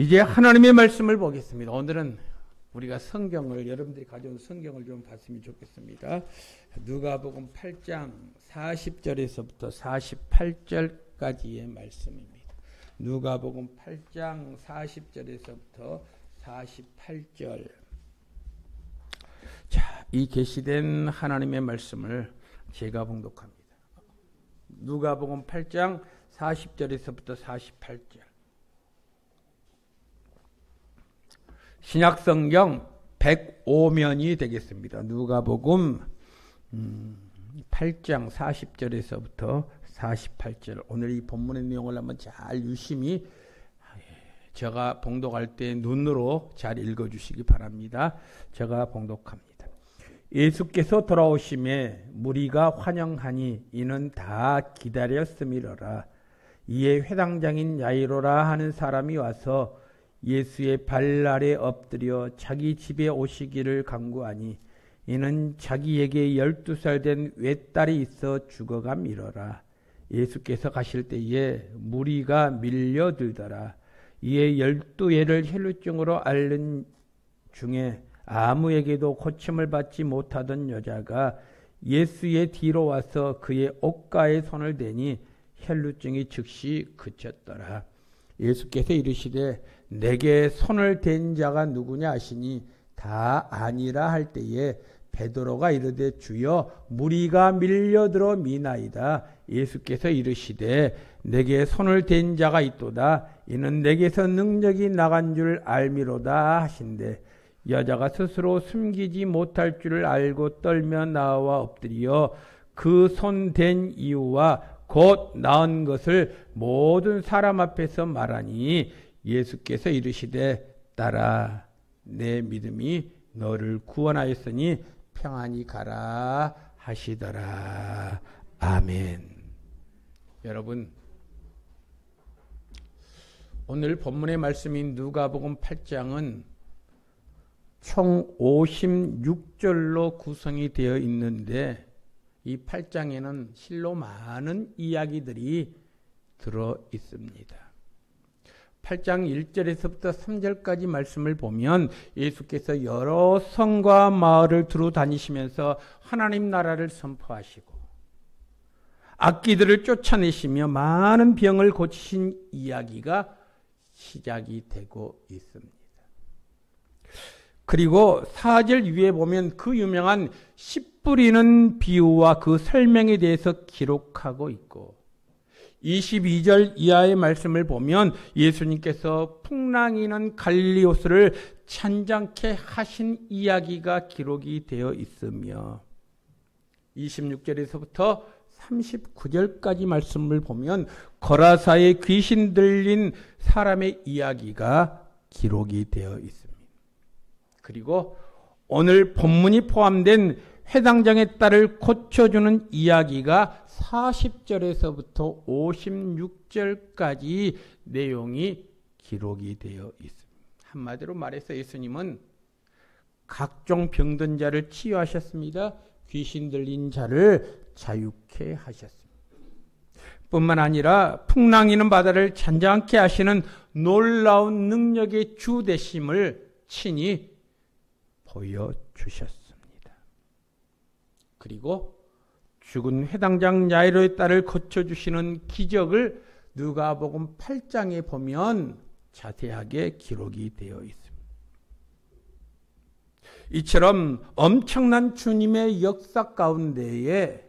이제 하나님의 말씀을 보겠습니다. 오늘은 우리가 성경을, 여러분들이 가져온 성경을 좀 봤으면 좋겠습니다. 누가복음 8장 40절에서부터 48절까지의 말씀입니다. 누가복음 8장 40절에서부터 48절. 자, 이 계시된 하나님의 말씀을 제가 봉독합니다. 누가복음 8장 40절에서부터 48절. 신약성경 105면이 되겠습니다. 누가복음 8장 40절에서부터 48절. 오늘 이 본문의 내용을 한번 잘 유심히 제가 봉독할 때 눈으로 잘 읽어주시기 바랍니다. 제가 봉독합니다. 예수께서 돌아오심에 무리가 환영하니 이는 다 기다렸음이로라. 이에 회당장인 야이로라 하는 사람이 와서 예수의 발 아래 엎드려 자기 집에 오시기를 간구하니 이는 자기에게 12살 된 외딸이 있어 죽어감이러라. 예수께서 가실 때에 무리가 밀려들더라. 이에 12예를 혈루증으로 앓는 중에 아무에게도 고침을 받지 못하던 여자가 예수의 뒤로 와서 그의 옷가에 손을 대니 혈루증이 즉시 그쳤더라. 예수께서 이르시되 내게 손을 댄 자가 누구냐 하시니 다 아니라 할 때에 베드로가 이르되 주여 무리가 밀려들어 미나이다. 예수께서 이르시되 내게 손을 댄 자가 있도다. 이는 내게서 능력이 나간 줄 알미로다 하신대. 여자가 스스로 숨기지 못할 줄을 알고 떨며 나와 엎드려 그 손 댄 이유와 곧 나은 것을 모든 사람 앞에서 말하니 예수께서 이르시되 딸아 내 믿음이 너를 구원하였으니 평안히 가라 하시더라. 아멘. 여러분, 오늘 본문의 말씀인 누가복음 8장은 총 56절로 구성이 되어 있는데 이 8장에는 실로 많은 이야기들이 들어 있습니다. 8장 1절에서부터 3절까지 말씀을 보면 예수께서 여러 성과 마을을 두루 다니시면서 하나님 나라를 선포하시고 악귀들을 쫓아내시며 많은 병을 고치신 이야기가 시작이 되고 있습니다. 그리고 4절 위에 보면 그 유명한 씨 뿌리는 비유와 그 설명에 대해서 기록하고 있고 22절 이하의 말씀을 보면 예수님께서 풍랑이는 갈릴리 호수를 찬장케 하신 이야기가 기록이 되어 있으며 26절에서부터 39절까지 말씀을 보면 거라사에 귀신 들린 사람의 이야기가 기록이 되어 있습니다. 그리고 오늘 본문이 포함된 회당장의 딸을 고쳐주는 이야기가 40절에서부터 56절까지 내용이 기록이 되어 있습니다. 한마디로 말해서 예수님은 각종 병든 자를 치유하셨습니다. 귀신 들린 자를 자유케 하셨습니다. 뿐만 아니라 풍랑이는 바다를 잔잔케 하시는 놀라운 능력의 주 되심을 친히 보여주셨습니다. 그리고 죽은 회당장 야이로의 딸을 고쳐주시는 기적을 누가복음 8장에 보면 자세하게 기록이 되어 있습니다. 이처럼 엄청난 주님의 역사 가운데에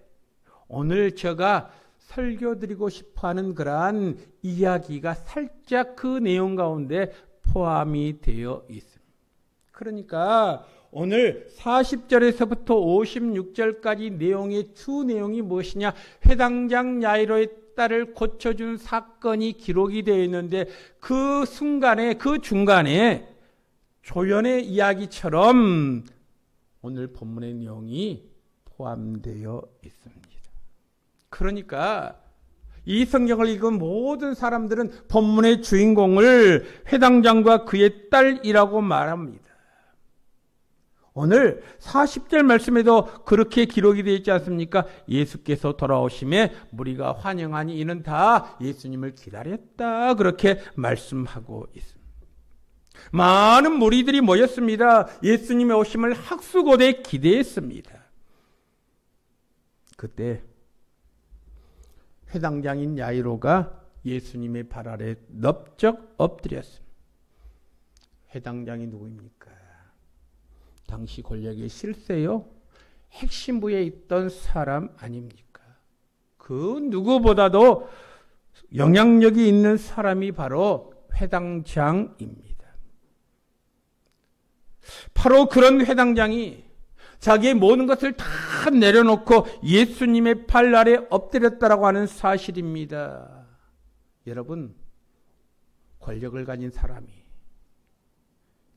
오늘 제가 설교드리고 싶어하는 그러한 이야기가 살짝 그 내용 가운데 포함이 되어 있습니다. 그러니까 오늘 40절에서부터 56절까지 내용의 주 내용이 무엇이냐? 회당장 야이로의 딸을 고쳐준 사건이 기록이 되어 있는데 그 순간에, 그 중간에 조연의 이야기처럼 오늘 본문의 내용이 포함되어 있습니다. 그러니까 이 성경을 읽은 모든 사람들은 본문의 주인공을 회당장과 그의 딸이라고 말합니다. 오늘 40절 말씀에도 그렇게 기록이 되어 있지 않습니까? 예수께서 돌아오심에 무리가 환영하니 이는 다 예수님을 기다렸다. 그렇게 말씀하고 있습니다. 많은 무리들이 모였습니다. 예수님의 오심을 학수고대 기대했습니다. 그때 회당장인 야이로가 예수님의 발 아래 넙적 엎드렸습니다. 회당장이 누구입니까? 당시 권력의 실세요. 핵심부에 있던 사람 아닙니까? 그 누구보다도 영향력이 있는 사람이 바로 회당장입니다. 바로 그런 회당장이 자기의 모든 것을 다 내려놓고 예수님의 발 아래 엎드렸다라고 하는 사실입니다. 여러분, 권력을 가진 사람이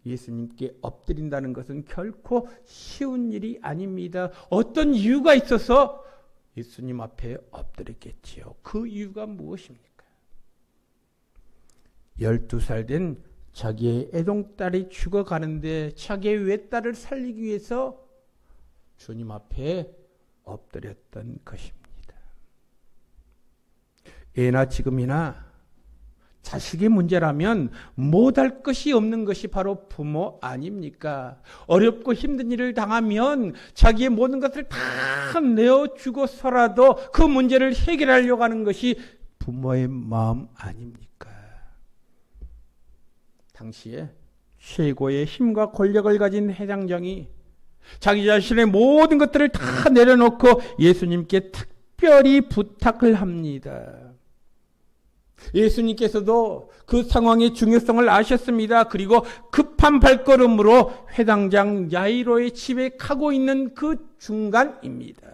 예수님께 엎드린다는 것은 결코 쉬운 일이 아닙니다. 어떤 이유가 있어서 예수님 앞에 엎드렸겠지요. 그 이유가 무엇입니까? 12살 된 자기의 애동딸이 죽어가는데 자기의 외딸을 살리기 위해서 주님 앞에 엎드렸던 것입니다. 예나 지금이나 자식의 문제라면 못할 것이 없는 것이 바로 부모 아닙니까? 어렵고 힘든 일을 당하면 자기의 모든 것을 다 내어주고서라도 그 문제를 해결하려고 하는 것이 부모의 마음 아닙니까? 당시에 최고의 힘과 권력을 가진 회당장이 자기 자신의 모든 것들을 다 내려놓고 예수님께 특별히 부탁을 합니다. 예수님께서도 그 상황의 중요성을 아셨습니다. 그리고 급한 발걸음으로 회당장 야이로의 집에 가고 있는 그 중간입니다.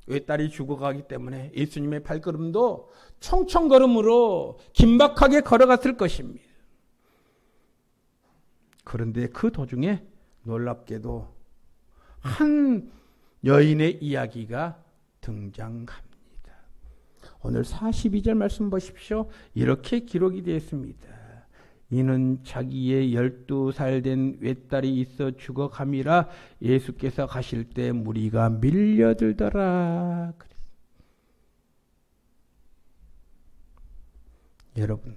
외딸이 죽어가기 때문에 예수님의 발걸음도 청청걸음으로 긴박하게 걸어갔을 것입니다. 그런데 그 도중에 놀랍게도 한 여인의 이야기가 등장합니다. 오늘 42절 말씀 보십시오. 이렇게 기록이 되어 있습니다. 이는 자기의 12살 된 외딸이 있어 죽어감이라 예수께서 가실 때 무리가 밀려들더라. 여러분,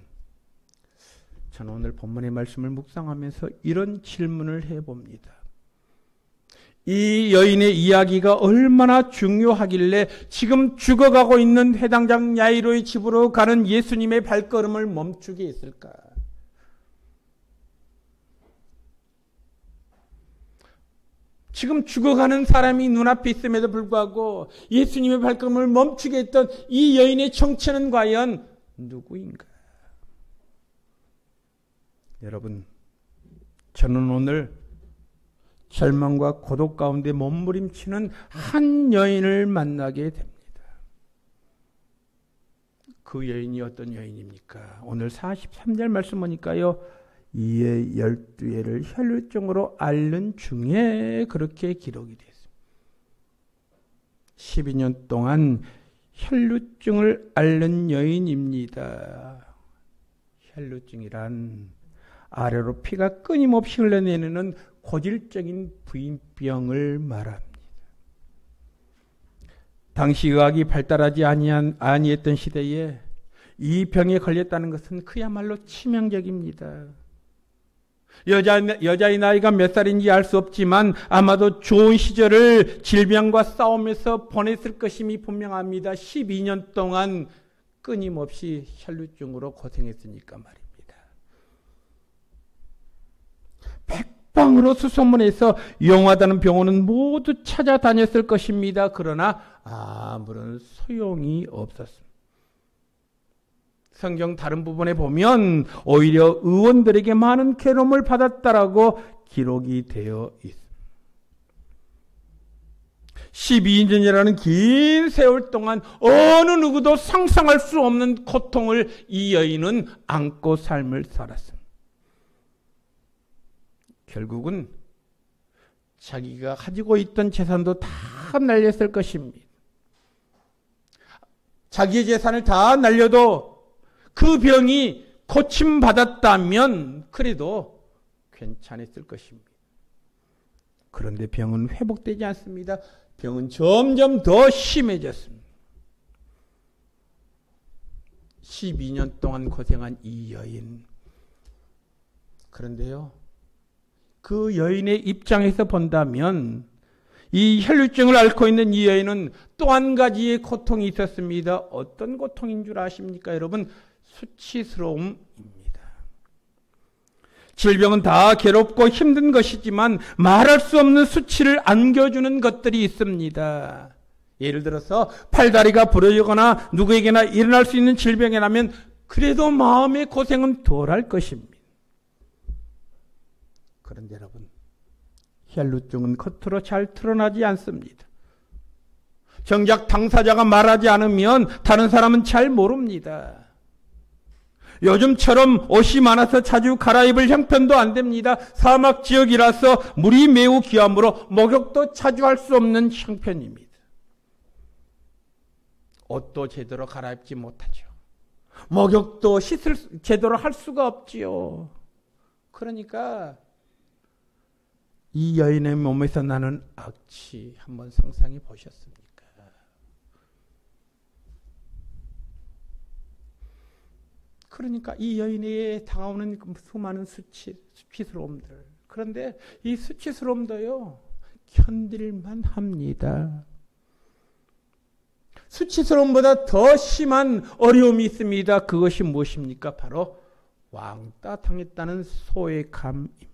저는 오늘 본문의 말씀을 묵상하면서 이런 질문을 해봅니다. 이 여인의 이야기가 얼마나 중요하길래 지금 죽어가고 있는 회당장 야이로의 집으로 가는 예수님의 발걸음을 멈추게 했을까? 지금 죽어가는 사람이 눈앞에 있음에도 불구하고 예수님의 발걸음을 멈추게 했던 이 여인의 정체는 과연 누구인가? 여러분, 저는 오늘 절망과 고독 가운데 몸부림치는 한 여인을 만나게 됩니다. 그 여인이 어떤 여인입니까? 오늘 43절 말씀 보니까요. 이에 12해를 혈루증으로 앓는 중에 그렇게 기록이 됐습니다. 12년 동안 혈루증을 앓는 여인입니다. 혈루증이란 아래로 피가 끊임없이 흘러내리는 고질적인 부인병을 말합니다. 당시 의학이 발달하지 아니했던 시대에 이 병에 걸렸다는 것은 그야말로 치명적입니다. 여자의 나이가 몇 살인지 알 수 없지만 아마도 좋은 시절을 질병과 싸우면서 보냈을 것임이 분명합니다. 12년 동안 끊임없이 혈루증으로 고생했으니까 말입니다. 백방으로 수소문해서 용하다는 병원은 모두 찾아다녔을 것입니다. 그러나 아무런 소용이 없었습니다. 성경 다른 부분에 보면 오히려 의원들에게 많은 괴로움을 받았다라고 기록이 되어 있습니다. 12년이라는 긴 세월 동안 어느 누구도 상상할 수 없는 고통을 이 여인은 안고 삶을 살았습니다. 결국은 자기가 가지고 있던 재산도 다 날렸을 것입니다. 자기의 재산을 다 날려도 그 병이 고침받았다면 그래도 괜찮았을 것입니다. 그런데 병은 회복되지 않습니다. 병은 점점 더 심해졌습니다. 12년 동안 고생한 이 여인. 그런데요, 그 여인의 입장에서 본다면 이 혈류증을 앓고 있는 이 여인은 또 한 가지의 고통이 있었습니다. 어떤 고통인 줄 아십니까, 여러분? 수치스러움입니다. 질병은 다 괴롭고 힘든 것이지만 말할 수 없는 수치를 안겨주는 것들이 있습니다. 예를 들어서 팔다리가 부러지거나 누구에게나 일어날 수 있는 질병이라면 그래도 마음의 고생은 덜할 것입니다. 그런데 여러분, 혈루증은 겉으로 잘 드러나지 않습니다. 정작 당사자가 말하지 않으면 다른 사람은 잘 모릅니다. 요즘처럼 옷이 많아서 자주 갈아입을 형편도 안 됩니다. 사막 지역이라서 물이 매우 귀하므로 목욕도 자주 할 수 없는 형편입니다. 옷도 제대로 갈아입지 못하죠. 목욕도 제대로 할 수가 없지요. 그러니까 이 여인의 몸에서 나는 악취 한번 상상해 보셨습니까? 그러니까 이 여인에게 다가오는 수많은 수치스러움들. 그런데 이 수치스러움도요, 견딜만 합니다. 수치스러움보다 더 심한 어려움이 있습니다. 그것이 무엇입니까? 바로 왕따 당했다는 소외감입니다.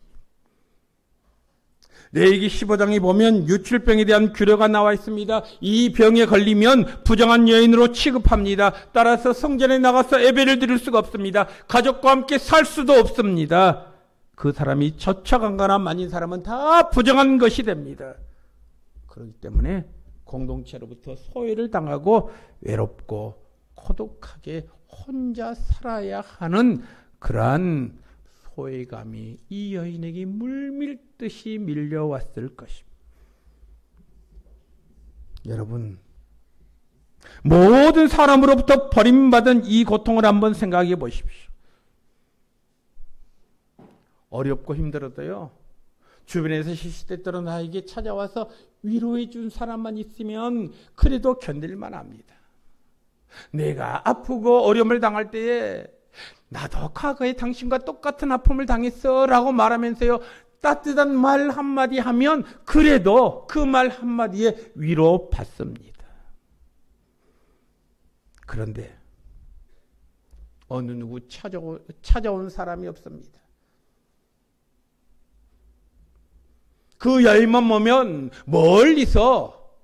레위기 15장에 보면 유출병에 대한 규례가 나와 있습니다. 이 병에 걸리면 부정한 여인으로 취급합니다. 따라서 성전에 나가서 예배를 드릴 수가 없습니다. 가족과 함께 살 수도 없습니다. 그 사람이 저처간거나 만인 사람은 다 부정한 것이 됩니다. 그렇기 때문에 공동체로부터 소외를 당하고 외롭고 고독하게 혼자 살아야 하는 그러한 소외감이 이 여인에게 물밀듯이 밀려왔을 것입니다. 여러분, 모든 사람으로부터 버림받은 이 고통을 한번 생각해 보십시오. 어렵고 힘들어도요, 주변에서 시시때때로 나에게 찾아와서 위로해 준 사람만 있으면 그래도 견딜만 합니다. 내가 아프고 어려움을 당할 때에 나도 과거에 당신과 똑같은 아픔을 당했어 라고 말하면서요, 따뜻한 말 한마디 하면 그래도 그 말 한마디에 위로받습니다. 그런데 어느 누구 찾아온 사람이 없습니다. 그 여인만 보면 멀리서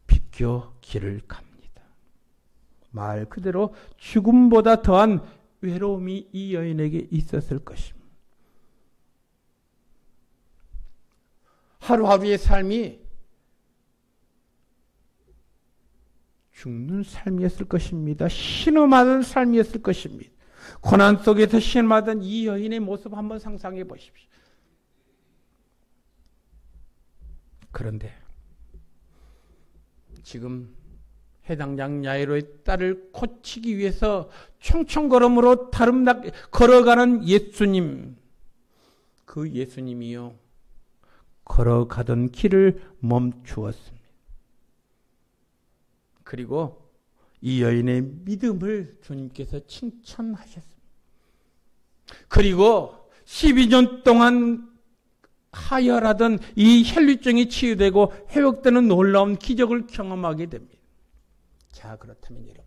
비껴 길을 갑니다. 말 그대로 죽음보다 더한 외로움이 이 여인에게 있었을 것입니다. 하루하루의 삶이 죽는 삶이었을 것입니다. 신음하던 삶이었을 것입니다. 고난 속에서 신음하던 이 여인의 모습 한번 상상해 보십시오. 그런데 지금 해당장 야이로의 딸을 고치기 위해서 총총걸음으로 다름나게 걸어가는 예수님. 그 예수님이요, 걸어가던 길을 멈추었습니다. 그리고 이 여인의 믿음을 주님께서 칭찬하셨습니다. 그리고 12년 동안 하혈하던 이 혈류증이 치유되고 회복되는 놀라운 기적을 경험하게 됩니다. 자, 그렇다면 여러분,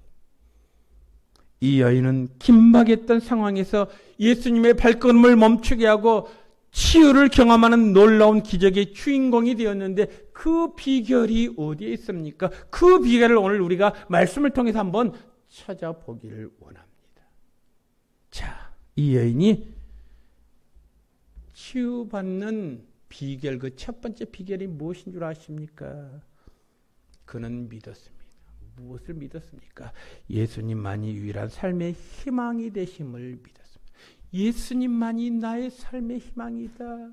이 여인은 긴박했던 상황에서 예수님의 발걸음을 멈추게 하고 치유를 경험하는 놀라운 기적의 주인공이 되었는데 그 비결이 어디에 있습니까? 그 비결을 오늘 우리가 말씀을 통해서 한번 찾아보기를 원합니다. 자, 이 여인이 치유받는 비결, 그 첫 번째 비결이 무엇인 줄 아십니까? 그는 믿었습니다. 무엇을 믿었습니까? 예수님만이 유일한 삶의 희망이 되심을 믿었습니다. 예수님만이 나의 삶의 희망이다.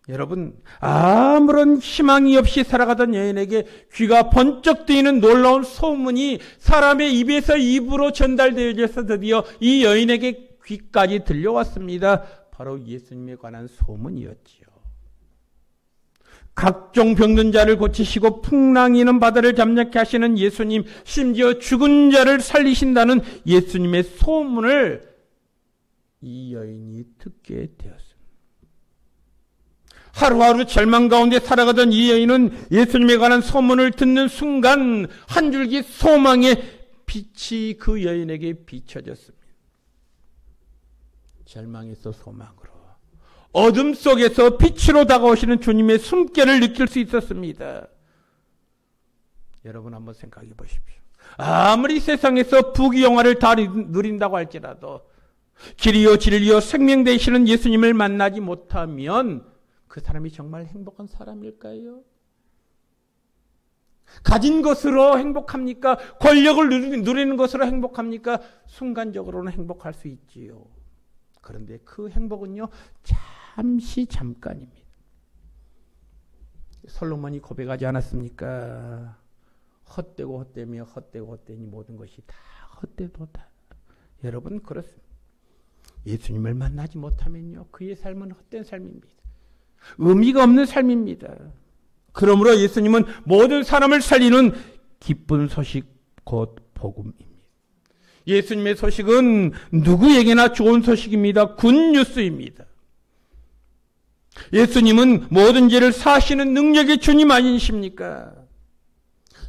여러분, 아무런 희망이 없이 살아가던 여인에게 귀가 번쩍 뜨이는 놀라운 소문이 사람의 입에서 입으로 전달되어져서 드디어 이 여인에게 귀까지 들려왔습니다. 바로 예수님에 관한 소문이었지요. 각종 병든 자를 고치시고 풍랑이는 바다를 잠잠케 하시는 예수님, 심지어 죽은 자를 살리신다는 예수님의 소문을 이 여인이 듣게 되었습니다. 하루하루 절망 가운데 살아가던 이 여인은 예수님에 관한 소문을 듣는 순간 한 줄기 소망의 빛이 그 여인에게 비춰졌습니다. 절망에서 소망으로, 어둠 속에서 빛으로 다가오시는 주님의 숨결을 느낄 수 있었습니다. 여러분 한번 생각해 보십시오. 아무리 세상에서 부귀영화를 다 누린다고 할지라도 길이요 진리요 생명 되시는 예수님을 만나지 못하면 그 사람이 정말 행복한 사람일까요? 가진 것으로 행복합니까? 권력을 누리는 것으로 행복합니까? 순간적으로는 행복할 수 있지요. 그런데 그 행복은요, 잠깐입니다. 솔로몬이 고백하지 않았습니까? 헛되고 헛되며 헛되고 헛되니 모든 것이 다 헛되도다. 여러분 그렇습니다. 예수님을 만나지 못하면요, 그의 삶은 헛된 삶입니다. 의미가 없는 삶입니다. 그러므로 예수님은 모든 사람을 살리는 기쁜 소식 곧 복음입니다. 예수님의 소식은 누구에게나 좋은 소식입니다. 굿뉴스입니다. 예수님은 모든 죄를 사하시는 능력의 주님 아니십니까?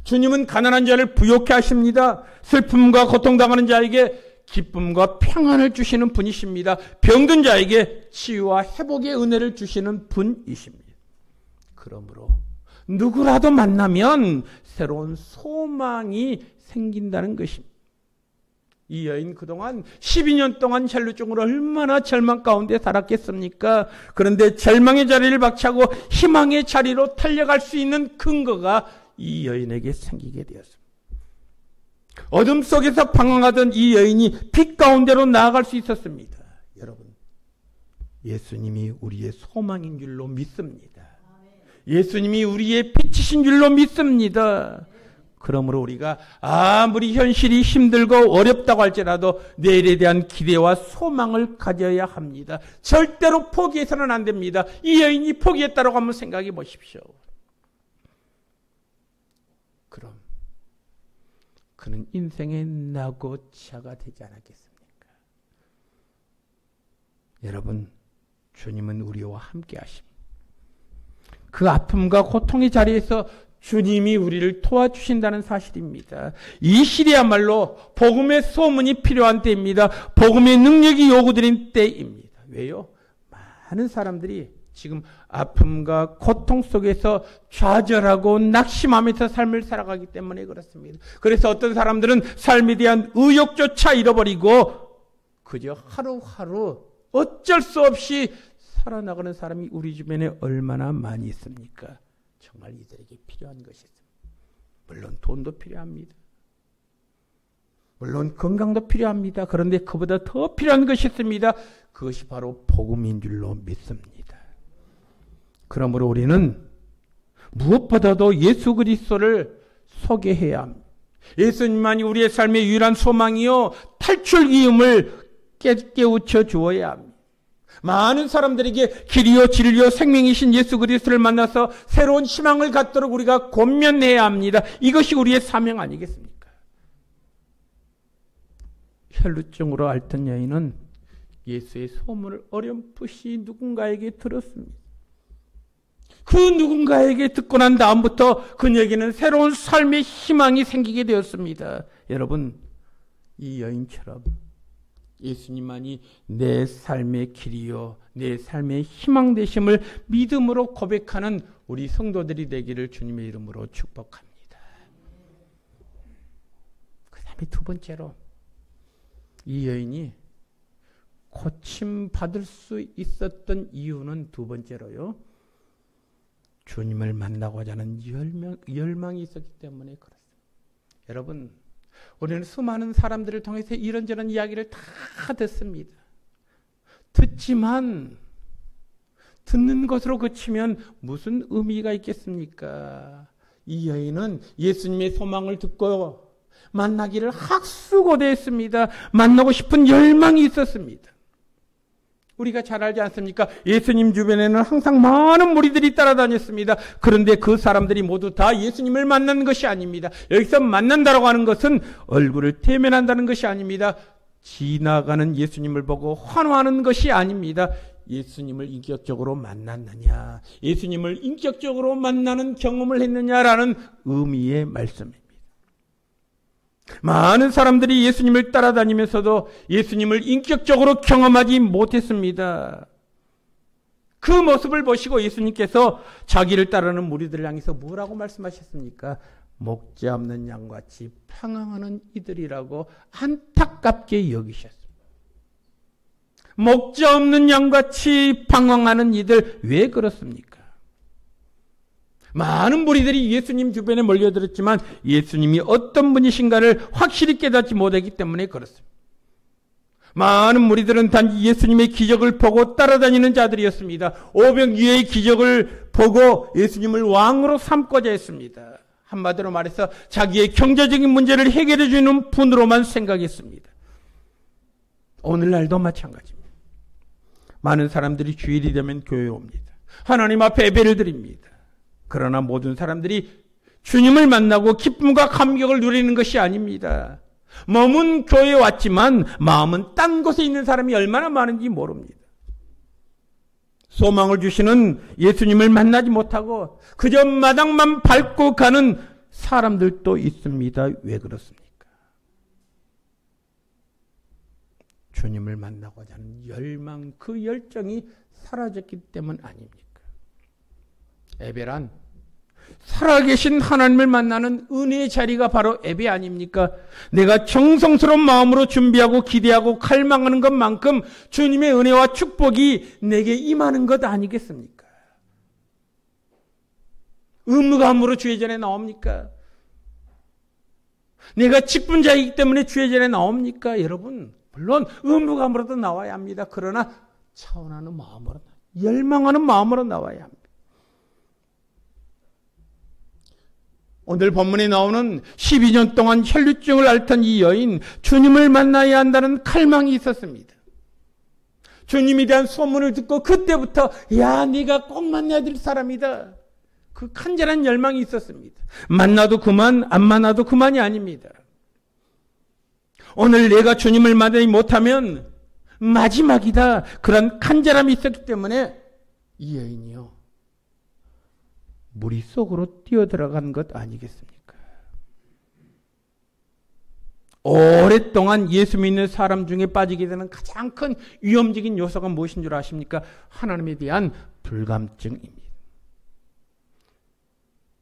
주님은 가난한 자를 부욕해 하십니다. 슬픔과 고통당하는 자에게 기쁨과 평안을 주시는 분이십니다. 병든 자에게 치유와 회복의 은혜를 주시는 분이십니다. 그러므로 누구라도 만나면 새로운 소망이 생긴다는 것입니다. 이 여인 그동안 12년 동안 혈루증으로 얼마나 절망 가운데 살았겠습니까? 그런데 절망의 자리를 박차고 희망의 자리로 달려갈 수 있는 근거가 이 여인에게 생기게 되었습니다. 어둠 속에서 방황하던 이 여인이 빛 가운데로 나아갈 수 있었습니다. 여러분, 예수님이 우리의 소망인 줄로 믿습니다. 예수님이 우리의 빛이신 줄로 믿습니다. 그러므로 우리가 아무리 현실이 힘들고 어렵다고 할지라도 내일에 대한 기대와 소망을 가져야 합니다. 절대로 포기해서는 안 됩니다. 이 여인이 포기했다고 한번 생각해 보십시오. 그럼 그는 인생의 낙오자가 되지 않았겠습니까? 여러분, 주님은 우리와 함께 하십니다. 그 아픔과 고통의 자리에서 주님이 우리를 도와주신다는 사실입니다. 이 시리야말로 복음의 소문이 필요한 때입니다. 복음의 능력이 요구되는 때입니다. 왜요? 많은 사람들이 지금 아픔과 고통 속에서 좌절하고 낙심하면서 삶을 살아가기 때문에 그렇습니다. 그래서 어떤 사람들은 삶에 대한 의욕조차 잃어버리고 그저 하루하루 어쩔 수 없이 살아나가는 사람이 우리 주변에 얼마나 많이 있습니까? 정말 이들에게 필요한 것이 있습니다. 물론 돈도 필요합니다. 물론 건강도 필요합니다. 그런데 그보다 더 필요한 것이 있습니다. 그것이 바로 복음인 줄로 믿습니다. 그러므로 우리는 무엇보다도 예수 그리스도를 소개해야 합니다. 예수님만이 우리의 삶의 유일한 소망이요 탈출기음을 깨우쳐 주어야 합니다. 많은 사람들에게 길이요 진리요 생명이신 예수 그리스도를 만나서 새로운 희망을 갖도록 우리가 권면해야 합니다. 이것이 우리의 사명 아니겠습니까? 혈루증으로 앓던 여인은 예수의 소문을 어렴풋이 누군가에게 들었습니다. 그 누군가에게 듣고 난 다음부터 그녀에게는 새로운 삶의 희망이 생기게 되었습니다. 여러분, 이 여인처럼 예수님만이 내 삶의 길이요 내 삶의 희망 되심을 믿음으로 고백하는 우리 성도들이 되기를 주님의 이름으로 축복합니다. 그 다음에 두 번째로 이 여인이 고침받을 수 있었던 이유는 두 번째로요, 주님을 만나고자 하는 열망이 있었기 때문에 그렇습니다. 여러분, 우리는 수많은 사람들을 통해서 이런저런 이야기를 다 듣습니다. 듣지만 듣는 것으로 그치면 무슨 의미가 있겠습니까? 이 여인은 예수님의 소망을 듣고 만나기를 학수고대했습니다. 만나고 싶은 열망이 있었습니다. 우리가 잘 알지 않습니까? 예수님 주변에는 항상 많은 무리들이 따라다녔습니다. 그런데 그 사람들이 모두 다 예수님을 만난 것이 아닙니다. 여기서 만난다라고 하는 것은 얼굴을 대면한다는 것이 아닙니다. 지나가는 예수님을 보고 환호하는 것이 아닙니다. 예수님을 인격적으로 만났느냐, 예수님을 인격적으로 만나는 경험을 했느냐라는 의미의 말씀입니다. 많은 사람들이 예수님을 따라다니면서도 예수님을 인격적으로 경험하지 못했습니다. 그 모습을 보시고 예수님께서 자기를 따르는 무리들을 향해서 뭐라고 말씀하셨습니까? 목자 없는 양같이 방황하는 이들이라고 안타깝게 여기셨습니다. 목자 없는 양같이 방황하는 이들, 왜 그렇습니까? 많은 무리들이 예수님 주변에 몰려들었지만 예수님이 어떤 분이신가를 확실히 깨닫지 못하기 때문에 그렇습니다. 많은 무리들은 단지 예수님의 기적을 보고 따라다니는 자들이었습니다. 오병이어의 기적을 보고 예수님을 왕으로 삼고자 했습니다. 한마디로 말해서 자기의 경제적인 문제를 해결해 주는 분으로만 생각했습니다. 오늘날도 마찬가지입니다. 많은 사람들이 주일이 되면 교회에 옵니다. 하나님 앞에 예배를 드립니다. 그러나 모든 사람들이 주님을 만나고 기쁨과 감격을 누리는 것이 아닙니다. 몸은 교회에 왔지만 마음은 딴 곳에 있는 사람이 얼마나 많은지 모릅니다. 소망을 주시는 예수님을 만나지 못하고 그저 마당만 밟고 가는 사람들도 있습니다. 왜 그렇습니까? 주님을 만나고자 하는 열망, 그 열정이 사라졌기 때문 아닙니까? 예배란 살아계신 하나님을 만나는 은혜의 자리가 바로 예배 아닙니까? 내가 정성스러운 마음으로 준비하고 기대하고 갈망하는 것만큼 주님의 은혜와 축복이 내게 임하는 것 아니겠습니까? 의무감으로 주의 전에 나옵니까? 내가 직분자이기 때문에 주의 전에 나옵니까? 여러분, 물론 의무감으로도 나와야 합니다. 그러나 차원하는 마음으로, 열망하는 마음으로 나와야 합니다. 오늘 본문에 나오는 12년 동안 혈류증을 앓던 이 여인, 주님을 만나야 한다는 갈망이 있었습니다. 주님에 대한 소문을 듣고 그때부터 야, 네가 꼭 만나야 될 사람이다. 그 간절한 열망이 있었습니다. 만나도 그만, 안 만나도 그만이 아닙니다. 오늘 내가 주님을 만나지 못하면 마지막이다. 그런 간절함이 있었기 때문에 이 여인이요, 무리 속으로 뛰어들어간 것 아니겠습니까? 오랫동안 예수 믿는 사람 중에 빠지게 되는 가장 큰 위험적인 요소가 무엇인 줄 아십니까? 하나님에 대한 불감증입니다.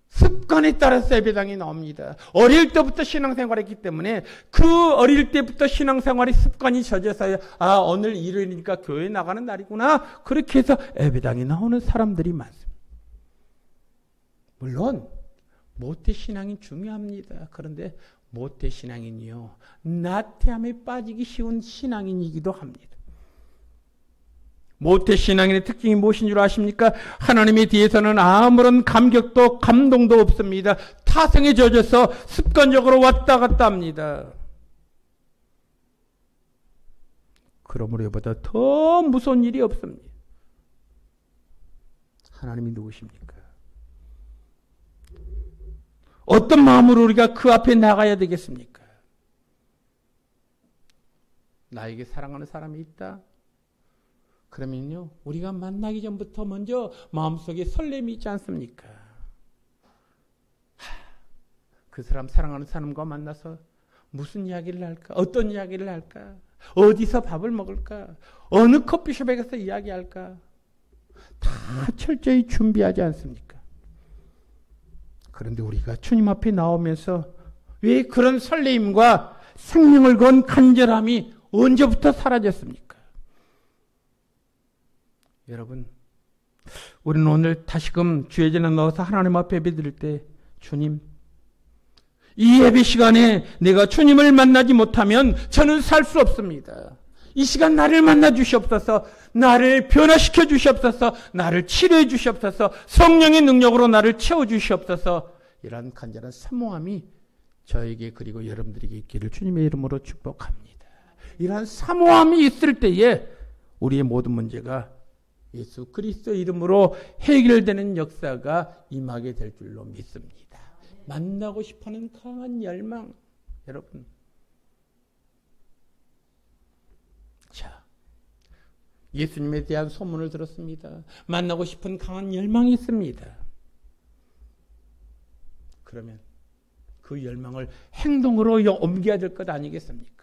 습관에 따라서 예배당이 나옵니다. 어릴 때부터 신앙생활을 했기 때문에 그 어릴 때부터 신앙생활의 습관이 젖어서요, 아, 오늘 일요일이니까 교회 나가는 날이구나. 그렇게 해서 예배당에 나오는 사람들이 많습니다. 물론 모태신앙이 중요합니다. 그런데 모태신앙인이요, 나태함에 빠지기 쉬운 신앙인이기도 합니다. 모태신앙인의 특징이 무엇인 줄 아십니까? 하나님에 대해서는 아무런 감격도 감동도 없습니다. 타성에 젖어서 습관적으로 왔다 갔다 합니다. 그러므로 이보다 더 무서운 일이 없습니다. 하나님이 누구십니까? 어떤 마음으로 우리가 그 앞에 나가야 되겠습니까? 나에게 사랑하는 사람이 있다? 그러면요, 우리가 만나기 전부터 먼저 마음속에 설렘이 있지 않습니까? 그 사람, 사랑하는 사람과 만나서 무슨 이야기를 할까? 어떤 이야기를 할까? 어디서 밥을 먹을까? 어느 커피숍에 가서 이야기할까? 다 철저히 준비하지 않습니까? 그런데 우리가 주님 앞에 나오면서 왜 그런 설레임과 생명을 건 간절함이 언제부터 사라졌습니까? 여러분, 우리는 오늘 다시금 주의 전에 넣어서 하나님 앞에 예배 드릴 때, 주님, 이 예배 시간에 내가 주님을 만나지 못하면 저는 살 수 없습니다. 이 시간 나를 만나 주시옵소서, 나를 변화시켜 주시옵소서, 나를 치료해 주시옵소서, 성령의 능력으로 나를 채워 주시옵소서, 이러한 간절한 사모함이 저에게 그리고 여러분들에게 있기를 주님의 이름으로 축복합니다. 이러한 사모함이 있을 때에 우리의 모든 문제가 예수 그리스도 이름으로 해결되는 역사가 임하게 될 줄로 믿습니다. 만나고 싶어하는 강한 열망, 여러분. 자, 예수님에 대한 소문을 들었습니다. 만나고 싶은 강한 열망이 있습니다. 그러면 그 열망을 행동으로 옮겨야 될 것 아니겠습니까?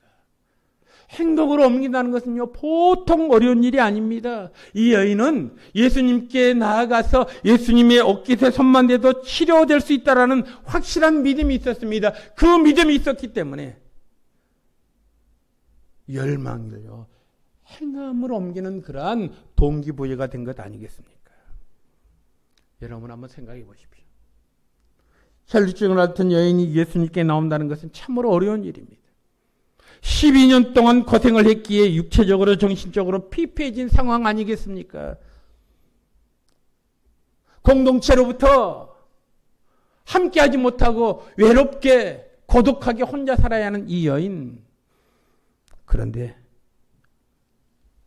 행동으로 옮긴다는 것은요, 보통 어려운 일이 아닙니다. 이 여인은 예수님께 나아가서 예수님의 옷깃에 손만 대도 치료될 수 있다라는 확실한 믿음이 있었습니다. 그 믿음이 있었기 때문에 열망을요, 행함으로 옮기는 그러한 동기부여가 된 것 아니겠습니까? 여러분 한번 생각해 보십시오. 혈루증을 앓던 여인이 예수님께 나온다는 것은 참으로 어려운 일입니다. 12년 동안 고생을 했기에 육체적으로 정신적으로 피폐해진 상황 아니겠습니까? 공동체로부터 함께하지 못하고 외롭게 고독하게 혼자 살아야 하는 이 여인. 그런데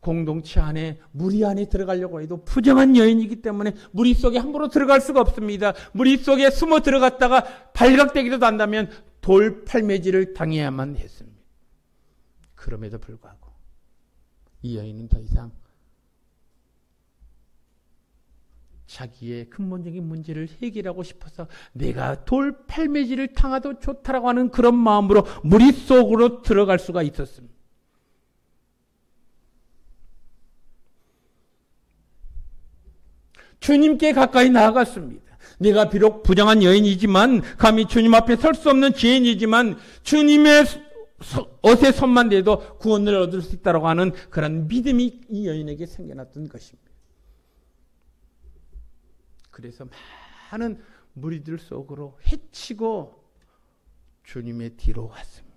공동체 안에, 무리 안에 들어가려고 해도 부정한 여인이기 때문에 무리 속에 함부로 들어갈 수가 없습니다. 무리 속에 숨어 들어갔다가 발각되기도 한다면 돌팔매질을 당해야만 했습니다. 그럼에도 불구하고 이 여인은 더 이상 자기의 근본적인 문제를 해결하고 싶어서 내가 돌팔매질을 당하도 좋다라고 하는 그런 마음으로 무리 속으로 들어갈 수가 있었습니다. 주님께 가까이 나아갔습니다. 내가 비록 부정한 여인이지만, 감히 주님 앞에 설 수 없는 죄인이지만 주님의 옷에 손만 대도 구원을 얻을 수 있다고 하는 그런 믿음이 이 여인에게 생겨났던 것입니다. 그래서 많은 무리들 속으로 헤치고 주님의 뒤로 왔습니다.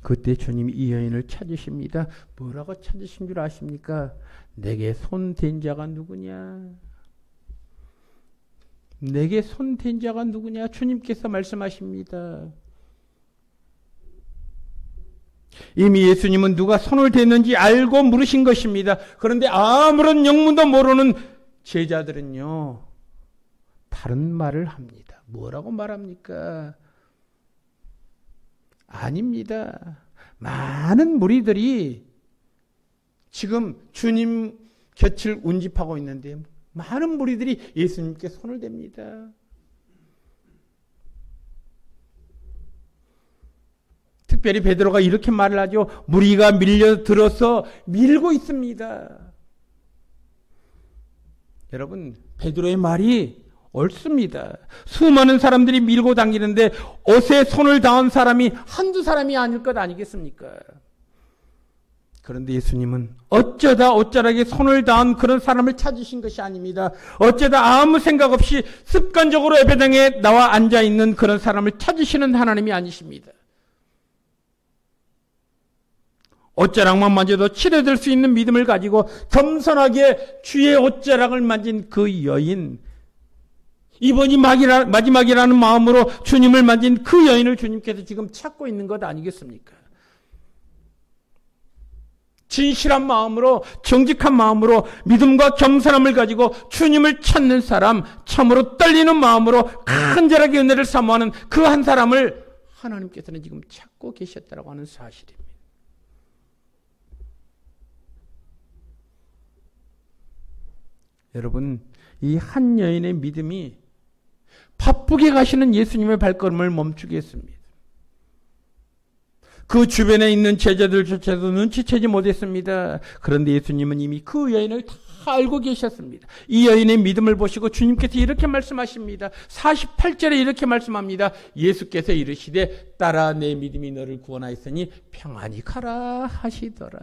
그때 주님이 이 여인을 찾으십니다. 뭐라고 찾으신 줄 아십니까? 내게 손댄 자가 누구냐? 내게 손댄 자가 누구냐? 주님께서 말씀하십니다. 이미 예수님은 누가 손을 댔는지 알고 물으신 것입니다. 그런데 아무런 영문도 모르는 제자들은요, 다른 말을 합니다. 뭐라고 말합니까? 아닙니다. 많은 무리들이 지금 주님 곁을 운집하고 있는데 많은 무리들이 예수님께 손을 댑니다. 특별히 베드로가 이렇게 말을 하죠. 무리가 밀려들어서 밀고 있습니다. 여러분, 베드로의 말이 옳습니다. 수많은 사람들이 밀고 당기는데 옷에 손을 닿은 사람이 한두 사람이 아닐 것 아니겠습니까? 그런데 예수님은 어쩌다 옷자락에 손을 닿은 그런 사람을 찾으신 것이 아닙니다. 어쩌다 아무 생각 없이 습관적으로 예배당에 나와 앉아있는 그런 사람을 찾으시는 하나님이 아니십니다. 옷자락만 만져도 치료될 수 있는 믿음을 가지고 겸손하게 주의 옷자락을 만진 그 여인, 이번이 마지막이라는 마음으로 주님을 만진 그 여인을 주님께서 지금 찾고 있는 것 아니겠습니까? 진실한 마음으로, 정직한 마음으로, 믿음과 겸손함을 가지고 주님을 찾는 사람, 참으로 떨리는 마음으로 간절하게 은혜를 사모하는 그 한 사람을 하나님께서는 지금 찾고 계셨다고 하는 사실입니다. 여러분, 이 한 여인의 믿음이 바쁘게 가시는 예수님의 발걸음을 멈추게 했습니다. 그 주변에 있는 제자들조차도 눈치채지 못했습니다. 그런데 예수님은 이미 그 여인을 다 알고 계셨습니다. 이 여인의 믿음을 보시고 주님께서 이렇게 말씀하십니다. 48절에 이렇게 말씀합니다. 예수께서 이르시되 딸아 내 믿음이 너를 구원하였으니 평안히 가라 하시더라.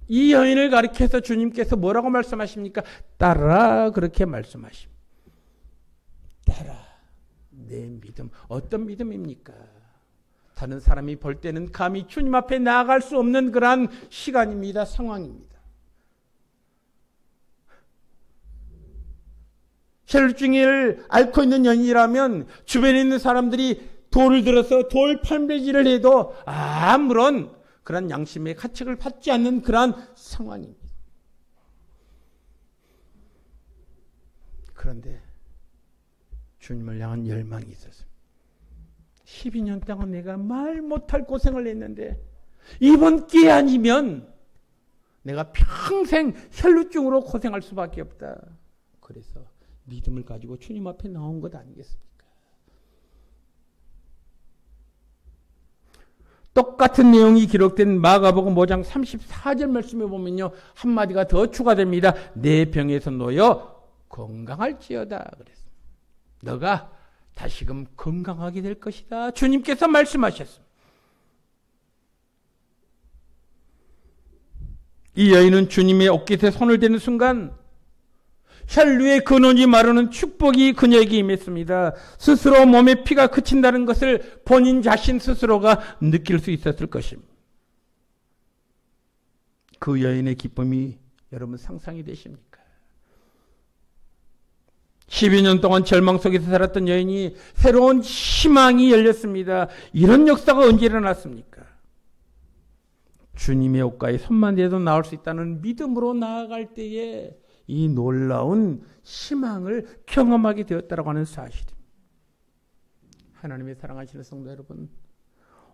이 여인을 가리켜서 주님께서 뭐라고 말씀하십니까? 딸아 그렇게 말씀하십니다. 딸아 내 믿음. 어떤 믿음입니까? 다른 사람이 볼 때는 감히 주님 앞에 나아갈 수 없는 그러한 시간입니다. 상황입니다. 혈루증을 앓고 있는 여인이라면 주변에 있는 사람들이 돌을 들어서 돌 판매질을 해도 아무런 그런 양심의 가책을 받지 않는 그러한 상황입니다. 그런데 주님을 향한 열망이 있었습니다. 12년 동안 내가 말 못할 고생을 했는데 이번 기회 아니면 내가 평생 혈루증으로 고생할 수밖에 없다. 그래서 믿음을 가지고 주님 앞에 나온 것 아니겠습니까? 똑같은 내용이 기록된 마가복음 5장 34절 말씀에 보면요, 한마디가 더 추가됩니다. 내 병에서 놓여 건강할지어다. 그랬습니다. 너가 다시금 건강하게 될 것이다. 주님께서 말씀하셨습니다. 이 여인은 주님의 옷깃에 손을 대는 순간 혈류의 근원이 마르는 축복이 그녀에게 임했습니다. 스스로 몸에 피가 그친다는 것을 본인 자신 스스로가 느낄 수 있었을 것입니다. 그 여인의 기쁨이 여러분 상상이 되십니까? 12년 동안 절망 속에서 살았던 여인이 새로운 희망이 열렸습니다. 이런 역사가 언제 일어났습니까? 주님의 옷가에 손만 대도 나올 수 있다는 믿음으로 나아갈 때에 이 놀라운 희망을 경험하게 되었다고 하는 사실입니다. 하나님의 사랑하시는 성도 여러분,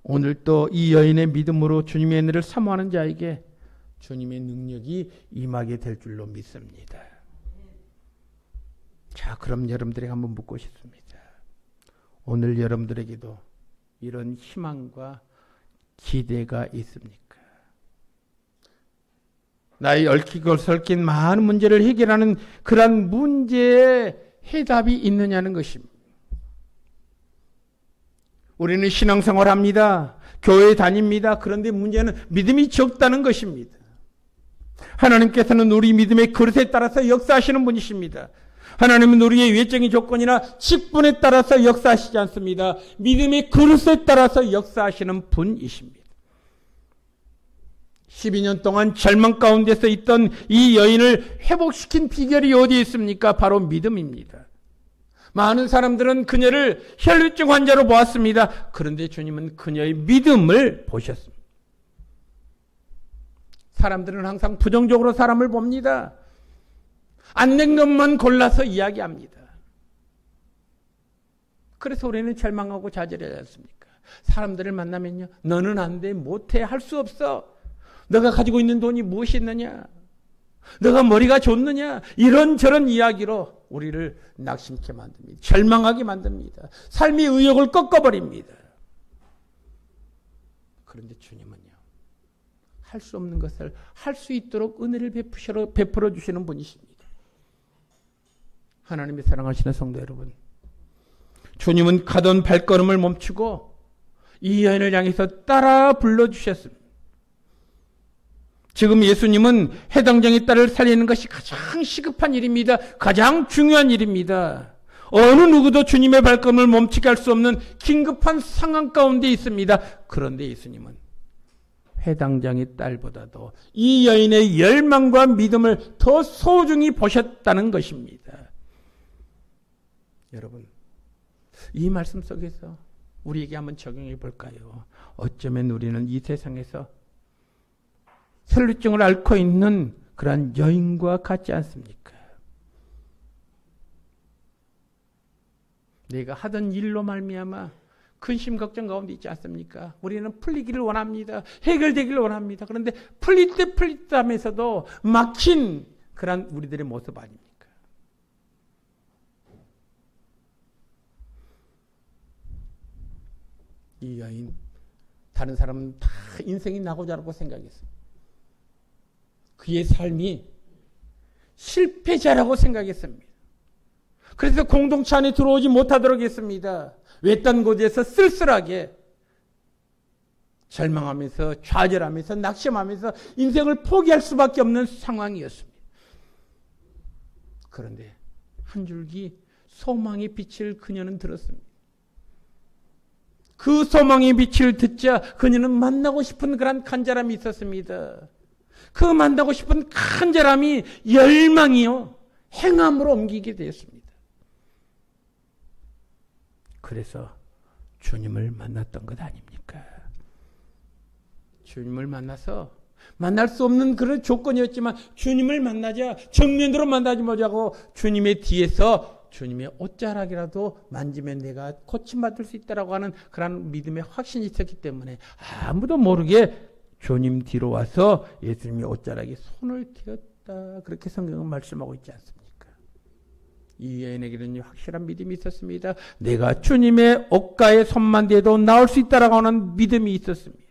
오늘 또 이 여인의 믿음으로 주님의 은혜를 사모하는 자에게 주님의 능력이 임하게 될 줄로 믿습니다. 자, 그럼 여러분들에게 한번 묻고 싶습니다. 오늘 여러분들에게도 이런 희망과 기대가 있습니까? 나의 얽히고 설킨 많은 문제를 해결하는 그러한 문제에 해답이 있느냐는 것입니다. 우리는 신앙생활 합니다. 교회 다닙니다. 그런데 문제는 믿음이 적다는 것입니다. 하나님께서는 우리 믿음의 그릇에 따라서 역사하시는 분이십니다. 하나님은 우리의 외적인 조건이나 직분에 따라서 역사하시지 않습니다. 믿음의 그릇에 따라서 역사하시는 분이십니다. 12년 동안 절망 가운데서 있던 이 여인을 회복시킨 비결이 어디에 있습니까? 바로 믿음입니다. 많은 사람들은 그녀를 혈루증 환자로 보았습니다. 그런데 주님은 그녀의 믿음을 보셨습니다. 사람들은 항상 부정적으로 사람을 봅니다. 안 된 것만 골라서 이야기합니다. 그래서 우리는 절망하고 좌절하지 않습니까? 사람들을 만나면요, 너는 안 돼, 못해, 할 수 없어. 너가 가지고 있는 돈이 무엇이 있느냐? 너가 머리가 좋느냐? 이런저런 이야기로 우리를 낙심케 만듭니다. 절망하게 만듭니다. 삶의 의욕을 꺾어버립니다. 그런데 주님은요, 할 수 없는 것을 할 수 있도록 은혜를 베풀어 주시는 분이십니다. 하나님의 사랑하시는 성도 여러분, 주님은 가던 발걸음을 멈추고 이 여인을 향해서 따라 불러주셨습니다. 지금 예수님은 해당장의 딸을 살리는 것이 가장 시급한 일입니다. 가장 중요한 일입니다. 어느 누구도 주님의 발걸음을 멈추게 할 수 없는 긴급한 상황 가운데 있습니다. 그런데 예수님은 해당장의 딸보다도 이 여인의 열망과 믿음을 더 소중히 보셨다는 것입니다. 여러분, 이 말씀 속에서 우리에게 한번 적용해 볼까요? 어쩌면 우리는 이 세상에서 혈루증을 앓고 있는 그러한 여인과 같지 않습니까? 내가 하던 일로 말미암아 근심 걱정 가운데 있지 않습니까? 우리는 풀리기를 원합니다. 해결되기를 원합니다. 그런데 풀릴 때 하면서도 막힌 그러한 우리들의 모습 아닙니까? 이 여인, 다른 사람은 다 인생이 나고자라고 생각했습니다. 그의 삶이 실패자라고 생각했습니다. 그래서 공동체 안에 들어오지 못하도록 했습니다. 외딴 곳에서 쓸쓸하게 절망하면서 좌절하면서 낙심하면서 인생을 포기할 수밖에 없는 상황이었습니다. 그런데 한 줄기 소망의 빛을 그녀는 들었습니다. 그 소망의 빛을 듣자 그녀는 만나고 싶은 그런 간절함이 있었습니다. 그 만나고 싶은 간절함이 열망이요, 행함으로 옮기게 되었습니다. 그래서 주님을 만났던 것 아닙니까? 주님을 만나서 만날 수 없는 그런 조건이었지만 주님을 만나자, 정면으로 만나지 못하고 주님의 뒤에서 주님의 옷자락이라도 만지면 내가 고침받을 수 있다라고 하는 그런 믿음의 확신이 있었기 때문에 아무도 모르게 주님 뒤로 와서 예수님의 옷자락에 손을 댔다. 그렇게 성경은 말씀하고 있지 않습니까? 이 여인에게는 확실한 믿음이 있었습니다. 내가 주님의 옷가에 손만 대도 나올 수 있다라고 하는 믿음이 있었습니다.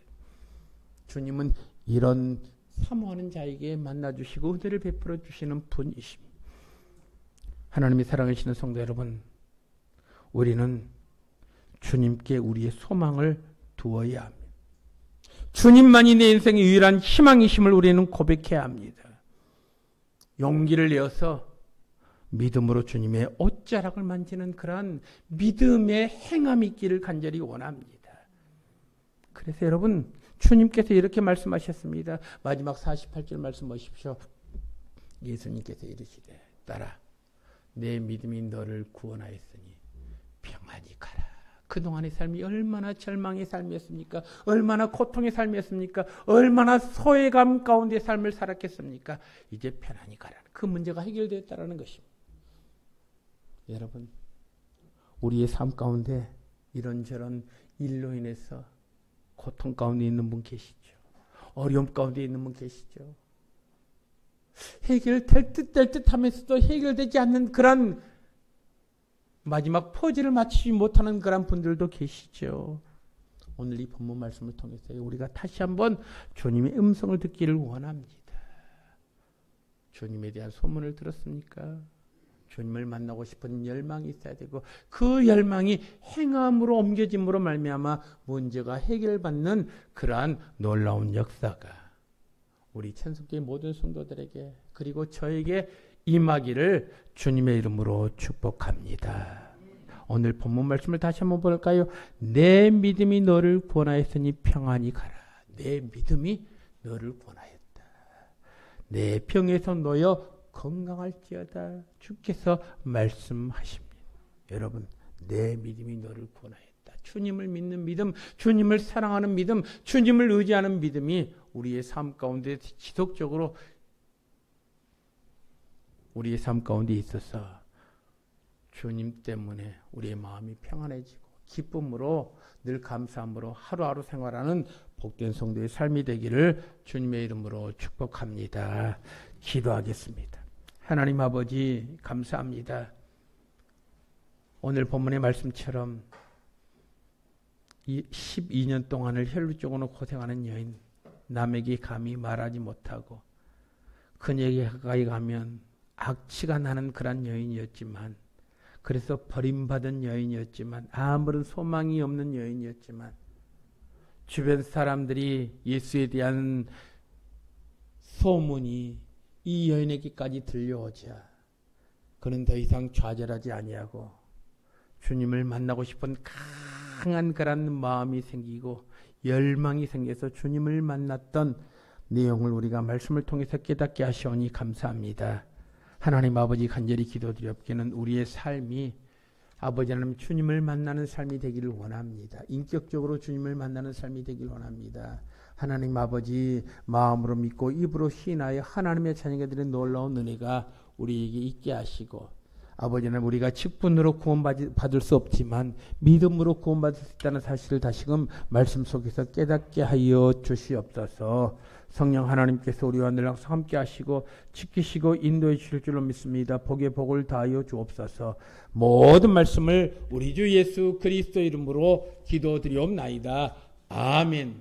주님은 이런 사모하는 자에게 만나주시고 은혜를 베풀어 주시는 분이십니다. 하나님이 사랑하시는 성도 여러분, 우리는 주님께 우리의 소망을 두어야 합니다. 주님만이 내 인생의 유일한 희망이심을 우리는 고백해야 합니다. 용기를 내어서 믿음으로 주님의 옷자락을 만지는 그러한 믿음의 행함이 있기를 간절히 원합니다. 그래서 여러분, 주님께서 이렇게 말씀하셨습니다. 마지막 48절 말씀 보십시오. 예수님께서 이르시되 딸아, 내 믿음이 너를 구원하였으니 평안히 가라. 그동안의 삶이 얼마나 절망의 삶이었습니까? 얼마나 고통의 삶이었습니까? 얼마나 소외감 가운데 삶을 살았겠습니까? 이제 편안히 가라는 그 문제가 해결되었다는 것입니다. 여러분, 우리의 삶 가운데 이런저런 일로 인해서 고통 가운데 있는 분 계시죠? 어려움 가운데 있는 분 계시죠? 해결될 듯 될 듯 하면서도 해결되지 않는 그런 마지막 퍼즐을 맞추지 못하는 그런 분들도 계시죠. 오늘 이 본문 말씀을 통해서 우리가 다시 한번 주님의 음성을 듣기를 원합니다. 주님에 대한 소문을 들었습니까? 주님을 만나고 싶은 열망이 있어야 되고 그 열망이 행함으로 옮겨짐으로 말미암아 문제가 해결받는 그러한 놀라운 역사가 우리 천국의 모든 성도들에게 그리고 저에게 임하기를 주님의 이름으로 축복합니다. 오늘 본문 말씀을 다시 한번 볼까요? 내 믿음이 너를 구원하였으니 평안히 가라. 내 믿음이 너를 구원하였다. 내 병에서 놓여 건강할지어다. 주께서 말씀하십니다. 여러분, 내 믿음이 너를 구원하였다. 주님을 믿는 믿음, 주님을 사랑하는 믿음, 주님을 의지하는 믿음이 우리의 삶 가운데 지속적으로 우리의 삶 가운데 있어서 주님 때문에 우리의 마음이 평안해지고 기쁨으로 늘 감사함으로 하루하루 생활하는 복된 성도의 삶이 되기를 주님의 이름으로 축복합니다. 기도하겠습니다. 하나님 아버지 감사합니다. 오늘 본문의 말씀처럼 이 12년 동안을 혈루증으로 고생하는 여인, 남에게 감히 말하지 못하고 그녀에게 가까이 가면 악취가 나는 그런 여인이었지만, 그래서 버림받은 여인이었지만, 아무런 소망이 없는 여인이었지만, 주변 사람들이 예수에 대한 소문이 이 여인에게까지 들려오자 그는 더 이상 좌절하지 아니하고 주님을 만나고 싶은 강한 그런 마음이 생기고 열망이 생겨서 주님을 만났던 내용을 우리가 말씀을 통해서 깨닫게 하시오니 감사합니다. 하나님 아버지 간절히 기도드렸기는 우리의 삶이 아버지 하나님 주님을 만나는 삶이 되기를 원합니다. 인격적으로 주님을 만나는 삶이 되기를 원합니다. 하나님 아버지 마음으로 믿고 입으로 시인하여 하나님의 자녀가 되는 놀라운 은혜가 우리에게 있게 하시고 아버지는 우리가 직분으로 구원받을 수 없지만 믿음으로 구원받을 수 있다는 사실을 다시금 말씀 속에서 깨닫게 하여 주시옵소서. 성령 하나님께서 우리와 늘 항상 함께 하시고 지키시고 인도해 주실 줄로 믿습니다. 복의 복을 다하여 주옵소서. 모든 말씀을 우리 주 예수 그리스도 이름으로 기도드리옵나이다. 아멘.